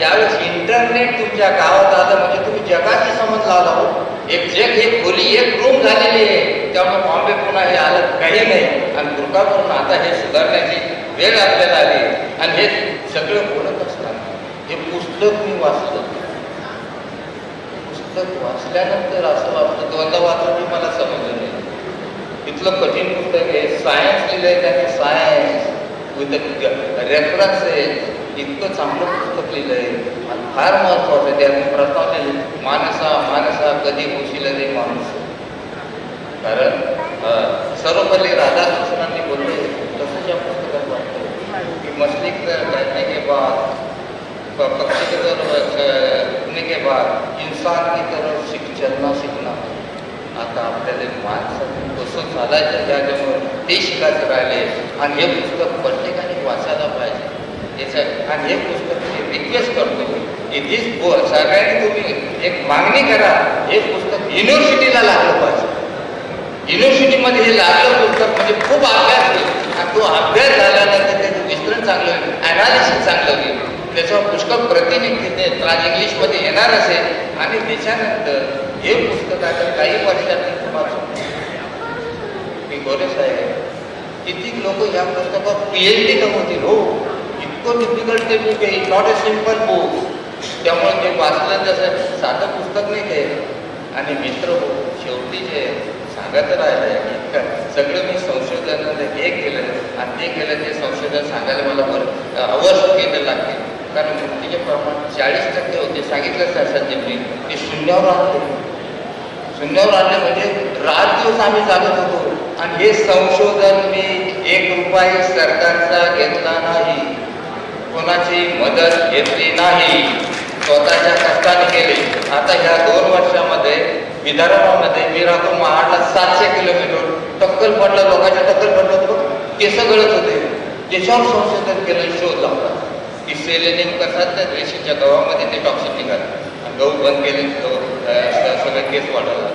ज्यावेळेस इंटरनेट तुमच्या गावात आलं म्हणजे तुम्ही जगाशी संबंध लावला हो. एक जग, एक खोली, एक रूम झालेली आहे. त्यामुळे बॉम्बे पुन्हा हे आलं काही नाही. आणि कृपा करून आता हे सुधारण्याची वेळ आपल्याला आली आणि हे सगळं बोलत असताना हे पुस्तक मी वाचलं. पुस्तक वाचल्यानंतर असं वाटतं दोनदा वाचून मला समजलं नाही. इथलं कठीण पुस्तक आहे. सायन्स लिहिलंय त्याने, सायन्स विथ रेफरन्स आहे. इतकं चांगलं पुस्तक लिहिलंय आणि फार महत्वाचं आहे. त्याने प्रस्तावले मानसा मानसा कधी होशील रे माणूस. कारण सर्वपल्ली राधाकृष्णांनी बोलले तसंच या पुस्तकात वाटतं की मछली बैठने के बाद, पक्षी की तरफ उड़ने के बाद इंसान की तरफ चलना सीखना. आता आपल्याला माणसाने कसं चालायचं त्याच्यामुळे ते शिकायचं राहिले आणि हे पुस्तक प्रत्येकाने वाचायला पाहिजे. याचं आणि हे पुस्तक मी रिक्वेस्ट करतो की सगळ्यांनी तुम्ही एक मागणी करा, हे पुस्तक युनिव्हर्सिटीला लागलं पाहिजे. युनिव्हर्सिटीमध्ये हे लागलं पुस्तक म्हणजे खूप अभ्यास होईल आणि तो अभ्यास झाल्यानंतर त्याचं विस्तरण चांगलं होईल, ॲनालिसिस चांगलं होईल, त्याच्यावर पुष्कळ प्रतिनिधी इंग्लिशमध्ये येणार असेल आणि त्याच्यानंतर हे पुस्तक आता काही वर्षांनी वाचून मी गोरे साहेब किती लोक या पुस्तकावर PhD कमवतील हो. इतकं डिफिकल्ट ते बुक आहे, नॉट अ सिम्पल बुक. त्यामुळे ते वाचलं जसं साधं पुस्तक नाही ते. आणि मित्र हो, शेवटी जे सांगत राहिलं आहे की सगळं मी संशोधनाला हे केलं आणि ते केलं, ते संशोधन सांगायला मला बरं अवश्य केलं लागते. कारण मृत्यूचे प्रमाण 40% होते सांगितलं सध्या ते शून्यावर आणले. शून्यावर आणले म्हणजे रात दिवस आम्ही जागत होतो. आणि हे संशोधन मी 1 रुपया सरकारचा घेतला नाही, कोणाची मदत घेतली नाही, स्वतःच्या कष्टाने केले. आता ह्या 2 वर्षामध्ये विदर्भामध्ये मी राहतो महाडला 700 किलोमीटर टक्कल पडलं, लोकांच्या टक्कल पडलं होतं, केस गळत होते. त्याच्यावर संशोधन केलं, शोध लावला की सेलेनियम कसं त्या रेशीच्या गव्हामध्ये ते टॉक्सिन निघालं आणि गहू बंद केले, सगळे केस वाढायला.